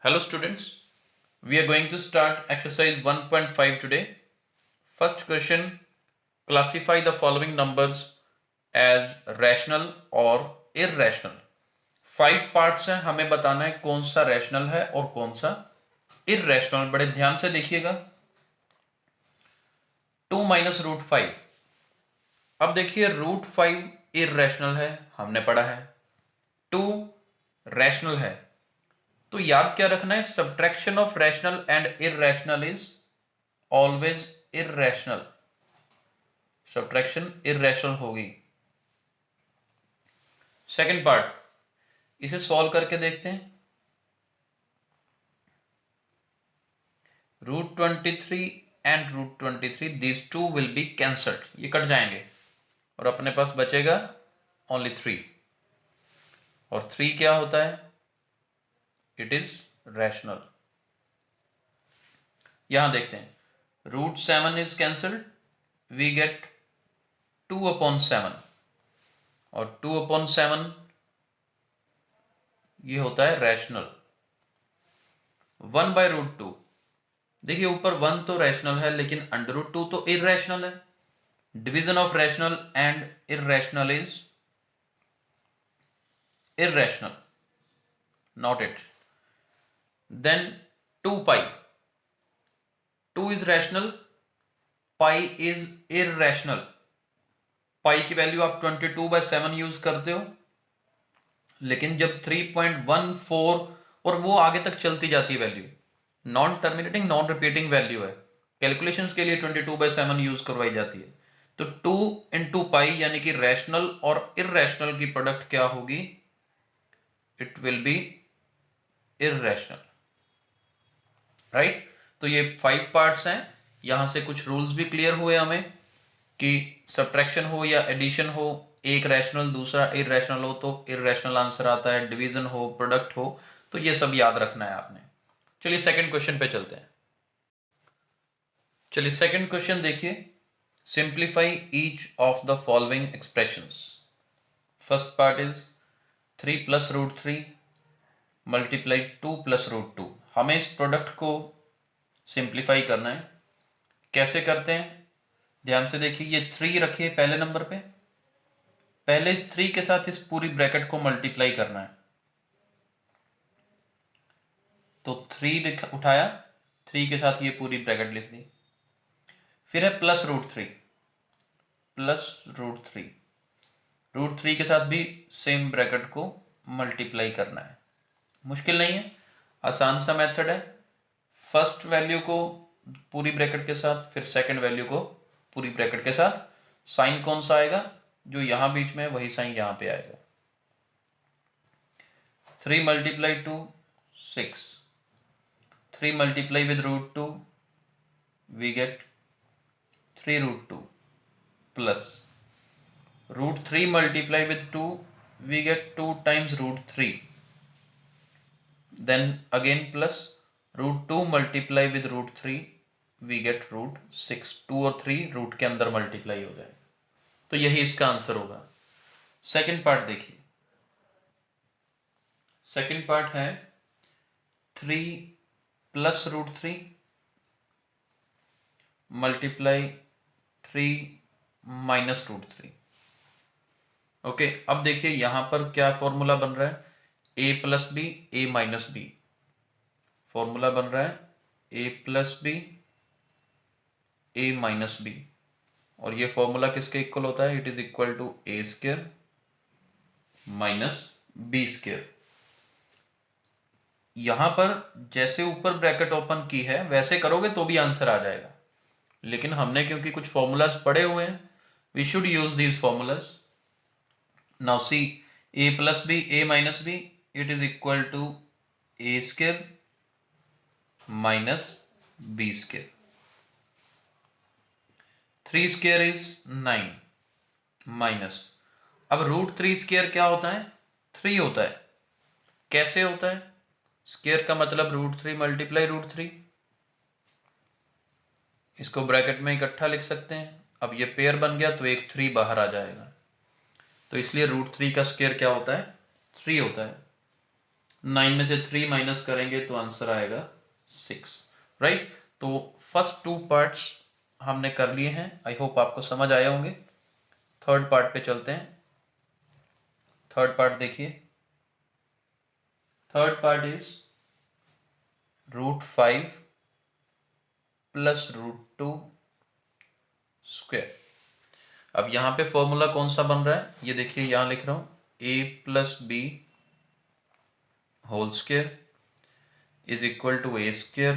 Hello students, we are going to start exercise 1.5 today. First question, classify the following numbers as rational or irrational. 5 parts हैं, हमें बताना है कौन सा rational है और कौन सा इर्रेशनल. बड़े ध्यान से देखिएगा. 2 माइनस रूट 5. अब देखिए रूट 5 इर्रेशनल है, हमने पढ़ा है. 2 रैशनल है. तो याद क्या रखना है, subtraction of rational and irrational is always irrational. Subtraction irrational होगी. सेकंड पार्ट, इसे सॉल्व करके देखते हैं. Root 23 and root 23 these two will be cancelled. ये कट जाएंगे और अपने पास बचेगा ओनली 3. और 3 क्या होता है, इट इज रैशनल. यहां देखते हैं, root 7 is cancelled, we get 2/7 और 2/7 ये होता है रैशनल. 1/√2. देखिए ऊपर 1 तो रैशनल है लेकिन √2 तो इर्रेशनल है. Division of rational and irrational is irrational, not it. Then 2 pi. 2 is rational, pi is irrational. pi की वैल्यू आप 22/7 यूज करते हो, लेकिन जब 3.14 और वो आगे तक चलती जाती है value, non terminating non repeating value है, कैलकुलेशंस के लिए 22/7 यूज करवाई जाती है. तो 2 इंटू पाई यानी कि रैशनल और इर्रेशनल की प्रोडक्ट क्या होगी, it will be irrational. Right. तो ये 5 पार्ट्स हैं. यहां से कुछ रूल्स भी क्लियर हुए हमें कि सब्ट्रैक्शन हो या एडिशन हो, एक रैशनल दूसरा इर्रेशनल हो तो इर्रेशनल आंसर आता है, डिवीजन हो, प्रोडक्ट हो, तो ये सब याद रखना है आपने. चलिए सेकंड क्वेश्चन पे चलते हैं. चलिए सेकंड क्वेश्चन देखिए. Simplify each of the following expressions. First part is 3 plus root 3 multiply 2 plus root 2. हमें इस प्रोडक्ट को सिंप्लीफाई करना है. कैसे करते हैं, ध्यान से देखिए. ये 3 रखिए पहले नंबर पे. पहले इस 3 के साथ इस पूरी ब्रैकेट को मल्टीप्लाई करना है. तो 3 उठाया, 3 के साथ ये पूरी ब्रैकेट लिख दी. फिर है plus root 3. Plus root 3, root 3 के साथ भी सेम ब्रैकेट को मल्टीप्लाई करना है. मुश्किल नहीं है, आसान सा मेथड है. फर्स्ट वैल्यू को पूरी ब्रैकेट के साथ, फिर सेकंड वैल्यू को पूरी ब्रैकेट के साथ. साइन कौन सा आएगा, जो यहां बीच में वही साइन यहां पे आएगा. 3 multiply 2 6. 3 multiply with root 2 we get 3 root 2 plus root 3 multiply with 2 we get 2 times root 3. then again plus root 2 multiply with root 3 we get root 6. 2 और 3 रूट के अंदर मल्टीप्लाई हो जाए, तो यही इसका आंसर होगा. सेकंड पार्ट देखिए. सेकंड पार्ट है 3 plus root 3 multiply 3 minus root 3. Okay, अब देखिए यहां पर क्या फॉर्मूला बन रहा है, a plus B A minus B. Formula बन रहा है a plus B A minus B. और ये फॉर्मूला किसके इक्वल होता है, it is equal to A square minus B square. यहां पर जैसे ऊपर ब्रैकेट ओपन की है वैसे करोगे तो भी आंसर आ जाएगा, लेकिन हमने क्योंकि कुछ फॉर्मूलाज पढ़े हुए हैं, we should use these formulas. Now see, a plus B A minus B, it is equal to A square minus B square. 3 square is 9 minus. अब रूट 3 स्क्वायर क्या होता है, 3 होता है. कैसे होता है, स्क्वायर का मतलब रूट 3 मल्टीप्लाई रूट 3. इसको ब्रैकेट में इकट्ठा लिख सकते हैं. अब ये पेयर बन गया तो एक 3 बाहर आ जाएगा, तो इसलिए रूट 3 का स्क्वायर क्या होता है, 3 होता है. 9 में से 3 माइनस करेंगे तो आंसर आएगा 6, राइट। तो फर्स्ट 2 पार्ट्स हमने कर लिए हैं, आई होप आपको समझ आए होंगे। थर्ड पार्ट पे चलते हैं। थर्ड पार्ट देखिए, third part is √5 plus √2 square. अब यहां पे फॉर्मूला कौन सा बन रहा है, ये देखिए, यहां लिख रहा हूं a plus B whole square is equal to a square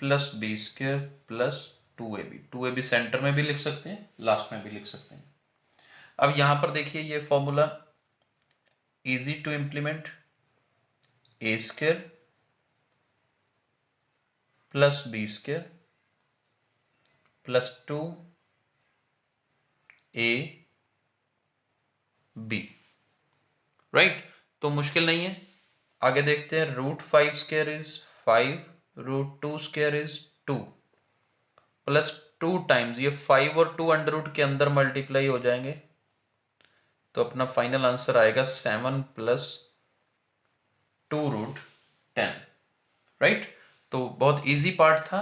plus B square plus 2ab। 2ab centre में भी लिख सकते हैं, लास्ट में भी लिख सकते हैं। अब यहां पर देखिए ये formula easy to implement, a square plus B square plus 2ab, right. तो मुश्किल नहीं है, आगे देखते हैं। √5 square is 5, √2 square is 2 plus 2 times ये 5 और 2 अंडर रूट के अंदर मल्टीप्लाई हो जाएंगे, तो अपना फाइनल आंसर आएगा 7 प्लस 2√10, राइट। तो बहुत इजी पार्ट था।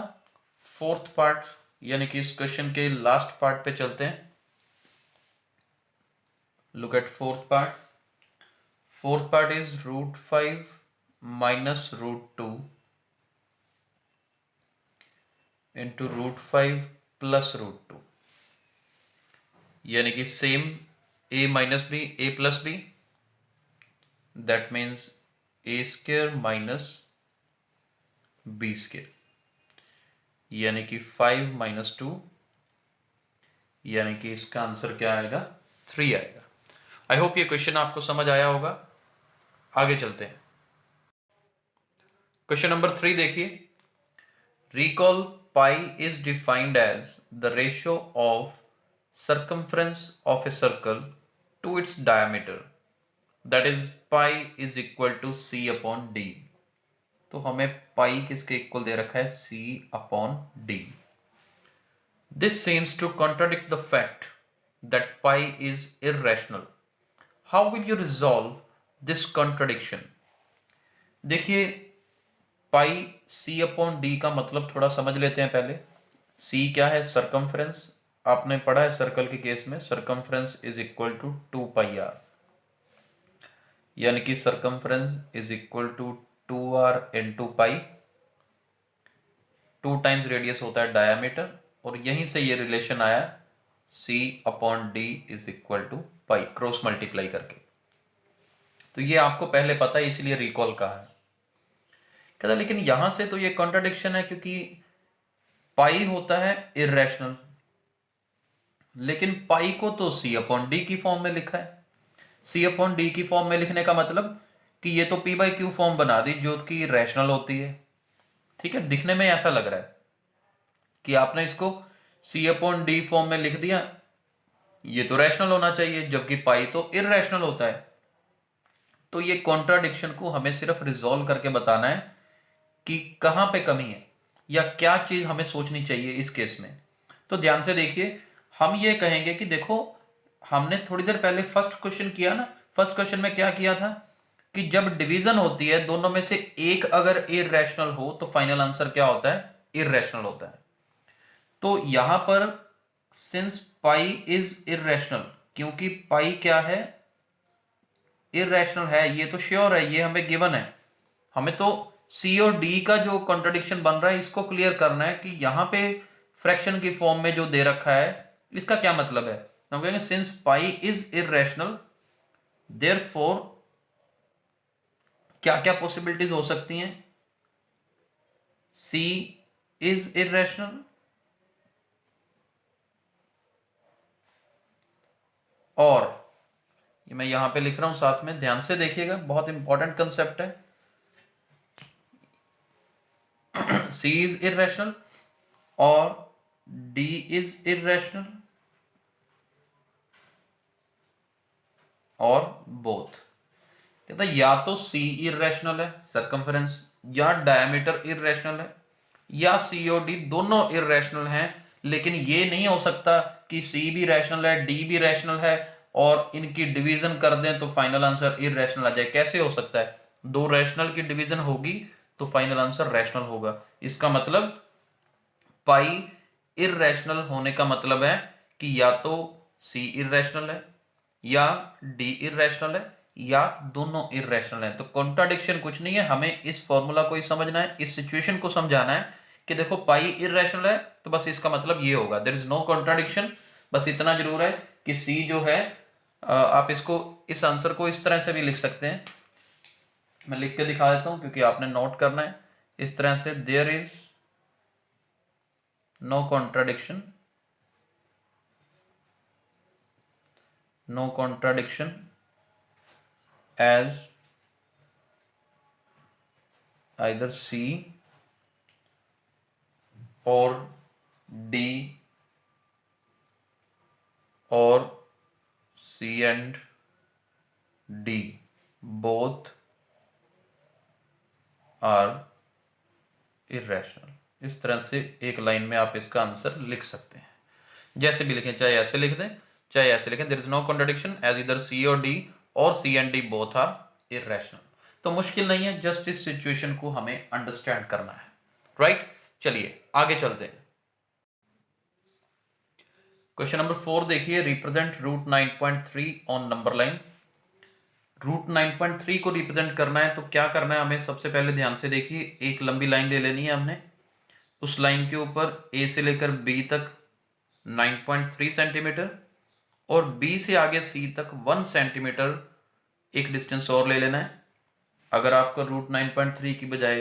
फोर्थ पार्ट यानी कि इस क्वेश्चन के लास्ट पार्ट पे चलते हैं। Look at fourth part. Fourth part is √5 minus √2 into √5 plus √2, यानी कि same a minus B, a plus B, that means a square minus B square, यानी कि 5 माइनस 2, यानी कि इसका आंसर क्या आएगा, 3 आएगा। आई होप ये क्वेश्चन आपको समझ आया होगा। आगे चलते हैं। क्वेश्चन नंबर 3 देखिए। Recall pi is defined as the ratio of circumference of a circle to its diameter, that is pi is equal to c upon d। तो हमें पाई किसके इक्वल दे रखा है, c upon d। This seems to contradict the fact that pi is irrational. How will you resolve this contradiction? देखिए, पाई c upon d का मतलब थोड़ा समझ लेते हैं पहले। c क्या है, सरकमफ्रेंस। आपने पढ़ा है सर्कल के केस में, circumference is equal to 2πr, यानी कि circumference is equal to 2r into pi. 2 times radius होता है डायामीटर, और यहीं से ये रिलेशन आया c upon d is equal to pi, cross multiply करके। तो ये आपको पहले पता है, इसलिए रिकॉल कहा है। कहता लेकिन यहां से तो ये कॉन्ट्राडिक्शन है, क्योंकि पाई होता है इर्रेशनल, लेकिन पाई को तो c अपॉन डी की फॉर्म में लिखा है। c अपॉन डी की फॉर्म में लिखने का मतलब कि ये तो p बाई क्यू फॉर्म बना दी, जो कि रैशनल होती है। ठीक है, दिखने में ऐसा लग रहा है कि आपने इसको c अपॉन डी फॉर्म में लिख दिया, ये तो रैशनल होना चाहिए, जबकि पाई तो इर्रेशनल होता है। तो ये कॉन्ट्राडिक्शन को हमें सिर्फ रिजॉल्व करके बताना है कि कहां पे कमी है या क्या चीज हमें सोचनी चाहिए इस केस में। तो ध्यान से देखिए, हम ये कहेंगे कि देखो, हमने थोड़ी देर पहले फर्स्ट क्वेश्चन किया ना, फर्स्ट क्वेश्चन में क्या किया था कि जब डिवीजन होती है दोनों में से एक अगर इररेशनल हो तो फाइनल आंसर क्या होता है, इररेशनल होता है। तो यहां पर सिंस पाई इज इररेशनल, क्योंकि पाई क्या है, इररेशनल है, ये तो श्योर है, ये हमें गिवन है। हमें तो सी और डी का जो कॉन्ट्रडिक्शन बन रहा है इसको क्लियर करना है कि यहां पे फ्रैक्शन की फॉर्म में जो दे रखा है इसका क्या मतलब है। हम कहेंगे since pi is irrational, therefore क्या क्या पॉसिबिलिटीज हो सकती हैं, सी इज इररेशनल और ये मैं यहां पे लिख रहा हूं साथ में, ध्यान से देखिएगा, बहुत इंपॉर्टेंट कंसेप्ट है। C is irrational और D is irrational और बोथ। कहता या तो C irrational है सरकमफेरेंस, या डायमीटर irrational है, या C और D दोनों irrational हैं। लेकिन ये नहीं हो सकता कि C भी रैशनल है, D भी रैशनल है और इनकी डिवीजन कर दें तो फाइनल आंसर irrational आ जाए। कैसे हो सकता है? दो रैशनल की डिवीजन होगी तो फाइनल आंसर रैशनल होगा। इसका मतलब पाई इररेशनल होने का मतलब है कि या तो सी इररेशनल है या डी इररेशनल है या दोनों इररेशनल है। तो कॉन्ट्राडिक्शन कुछ नहीं है, हमें इस फॉर्मूला को ही समझना है, इस सिचुएशन को समझाना है कि देखो पाई इररेशनल है तो बस इसका मतलब ये होगा, देयर इज नो कॉन्ट्राडिक्शन। बस इतना जरूर है कि सी जो है आप इसको इस आंसर को इस तरह से भी लिख सकते हैं, मैं लिख के दिखा देता हूं क्योंकि आपने नोट करना है इस तरह से, there is no contradiction, no contradiction as either C or D or C and D both are irrational। इस तरह से एक लाइन में आप इसका आंसर लिख सकते हैं, जैसे भी लिखें, चाहे ऐसे लिख दें चाहे ऐसे लिखें, there is no contradiction as इधर सी और डी और C and D both are irrational. तो मुश्किल नहीं है, जस्ट इस सिचुएशन को हमें अंडरस्टैंड करना है, राइट। चलिए आगे चलते हैं। क्वेश्चन नंबर 4 देखिए, represent root 9.3 on number line. Root 9.3 को रिप्रेजेंट करना है तो क्या करना है हमें, सबसे पहले ध्यान से देखिए, एक लंबी लाइन ले लेनी है हमने, उस लाइन के ऊपर ए से लेकर बी तक 9.3 सेंटीमीटर और बी से आगे सी तक 1 सेंटीमीटर एक डिस्टेंस और ले लेना है। अगर आपका रूट 9.3 की बजाय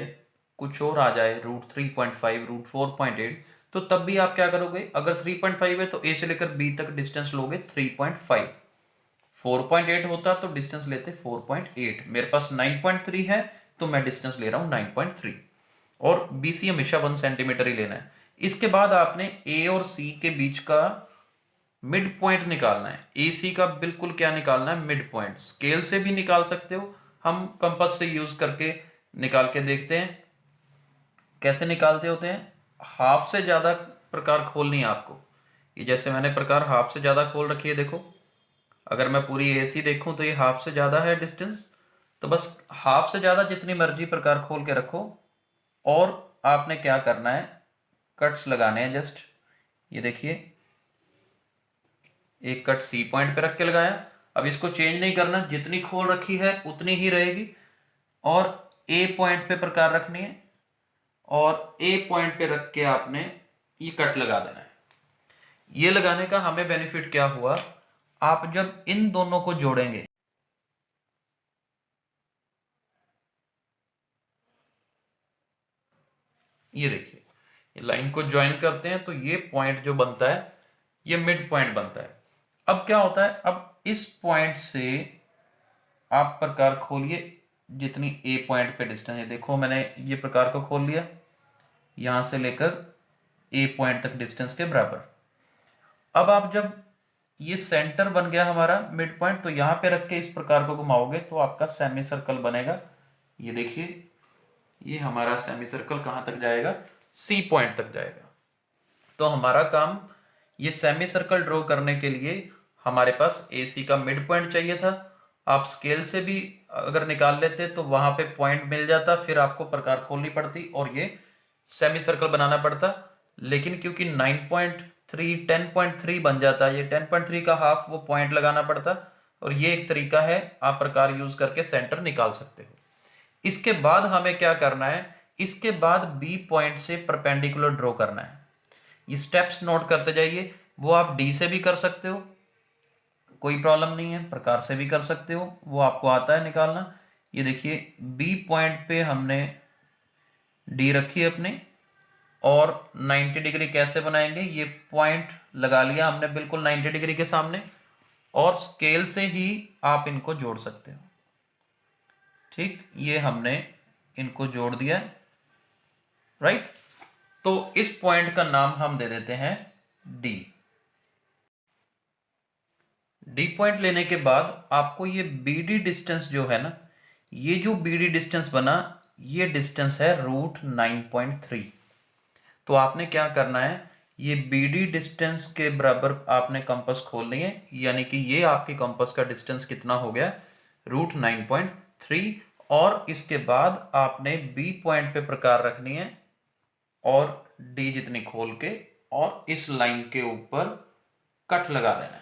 कुछ और आ जाए, रूट 3.5, रूट 4.8, तो तब भी आप क्या करोगे, अगर 3.5 है तो ए से लेकर बी तक डिस्टेंस लोगे 3.5, 4.8 होता तो डिस्टेंस लेते 4.8, मेरे पास 9.3 है तो मैं डिस्टेंस ले रहा हूं 9.3 और बी सी हमेशा 1 सेंटीमीटर ही लेना है। इसके बाद आपने ए और सी के बीच का मिड पॉइंट निकालना है, ए सी का बिल्कुल क्या निकालना है, मिड पॉइंट। स्केल से भी निकाल सकते हो, हम कंपास से यूज करके निकाल के देखते हैं कैसे निकालते होते हैं। हाफ से ज्यादा प्रकार खोलनी है आपको, ये जैसे मैंने प्रकार हाफ से ज्यादा खोल रखी है, देखो अगर मैं पूरी एसी देखूं तो ये हाफ से ज्यादा है डिस्टेंस, तो बस हाफ से ज्यादा जितनी मर्जी प्रकार खोल के रखो और आपने क्या करना है, कट्स लगाने हैं जस्ट। ये देखिए एक कट सी पॉइंट पे रख के लगाया, अब इसको चेंज नहीं करना, जितनी खोल रखी है उतनी ही रहेगी और ए पॉइंट पे प्रकार रखनी है और ए पॉइंट पे रख के आपने ये कट लगा देना है। ये लगाने का हमें बेनिफिट क्या हुआ, आप जब इन दोनों को जोड़ेंगे, ये देखिए ये लाइन को ज्वाइन करते हैं तो ये पॉइंट जो बनता है ये मिड पॉइंट बनता है। अब क्या होता है, अब इस पॉइंट से आप प्रकार खोलिए जितनी ए पॉइंट पे डिस्टेंस है, देखो मैंने ये प्रकार को खोल लिया, यहां से लेकर ए पॉइंट तक डिस्टेंस के बराबर। अब आप जब ये सेंटर बन गया हमारा मिड पॉइंट, तो यहां पे रख के इस प्रकार को घुमाओगे तो आपका सेमी सर्कल बनेगा। ये देखिए ये हमारा सेमी सर्कल कहां तक जाएगा, सी पॉइंट तक जाएगा। तो हमारा काम, ये सेमी सर्कल ड्रॉ करने के लिए हमारे पास AC का मिड पॉइंट चाहिए था। आप स्केल से भी अगर निकाल लेते तो वहां पे पॉइंट मिल जाता, फिर आपको प्रकार खोलनी पड़ती और ये सेमी सर्कल बनाना पड़ता। लेकिन क्योंकि 9.3 10.3 बन जाता, ये 10.3 का हाफ वो पॉइंट लगाना पड़ता, और ये एक तरीका है, आप प्रकार यूज करके सेंटर निकाल सकते हो। इसके बाद हमें क्या करना है, इसके बाद बी पॉइंट से परपेंडिकुलर ड्रॉ करना है। ये स्टेप्स नोट करते जाइए, वो आप डी से भी कर सकते हो, कोई प्रॉब्लम नहीं है, प्रकार से भी कर सकते हो, वो आपको आता है निकालना। ये देखिए बी पॉइंट पे हमने डी रखी है अपने, और 90 डिग्री कैसे बनाएंगे, ये पॉइंट लगा लिया हमने बिल्कुल 90 डिग्री के सामने, और स्केल से ही आप इनको जोड़ सकते हो। ठीक, ये हमने इनको जोड़ दिया, राइट। तो इस पॉइंट का नाम हम दे देते हैं डी। डी पॉइंट लेने के बाद आपको ये BD डिस्टेंस जो है ना, ये जो BD डिस्टेंस बना, ये डिस्टेंस है रूट 9.3। तो आपने क्या करना है, ये BD डिस्टेंस के बराबर आपने कंपास खोलनी है, यानी कि ये आपके कंपास का डिस्टेंस कितना हो गया, रूट 9.3, और इसके बाद आपने बी पॉइंट पे प्रकार रखनी है और डी जितनी खोल के और इस लाइन के ऊपर कट लगा देना है।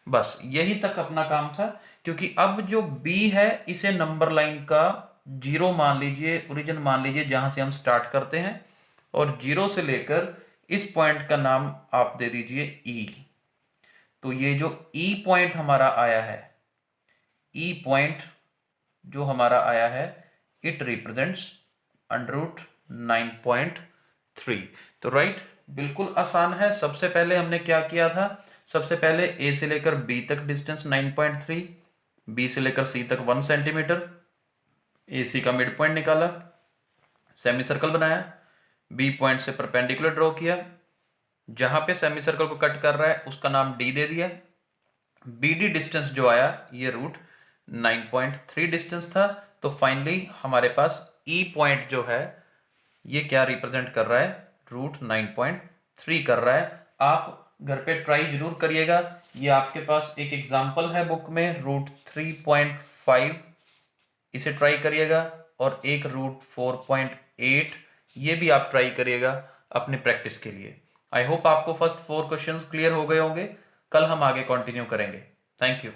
बस यही तक अपना काम था, क्योंकि अब जो बी है इसे नंबर लाइन का 0 मान लीजिए, ओरिजिन मान लीजिए जहां से हम स्टार्ट करते हैं, और 0 से लेकर इस पॉइंट का नाम आप दे दीजिए ई। तो ये जो ई पॉइंट हमारा आया है, ई पॉइंट जो हमारा आया है, इट रिप्रेजेंट्स √9.3। तो राइट, बिल्कुल आसान है। सबसे पहले हमने क्या किया था, सबसे पहले ए से लेकर बी तक डिस्टेंस 9.3, बी से लेकर सी तक 1 सेंटीमीटर, ए सी का मिड पॉइंट निकाला, सेमी सर्कल बनाया, बी पॉइंट से परपेंडिकुलर ड्रॉ किया, जहां पे सेमी सर्कल को कट कर रहा है उसका नाम डी दे दिया। बी डी डिस्टेंस जो आया ये √9.3 डिस्टेंस था। तो फाइनली हमारे पास ई पॉइंट जो है ये क्या रिप्रेजेंट कर रहा है, √9.3 कर रहा है। आप घर पे ट्राई जरूर करिएगा। ये आपके पास एक एग्जांपल है बुक में, √3.5, इसे ट्राई करिएगा, और एक √4.8, ये भी आप ट्राई करिएगा अपने प्रैक्टिस के लिए। आई होप आपको फर्स्ट 4 क्वेश्चंस क्लियर हो गए होंगे। कल हम आगे कंटिन्यू करेंगे। Thank you.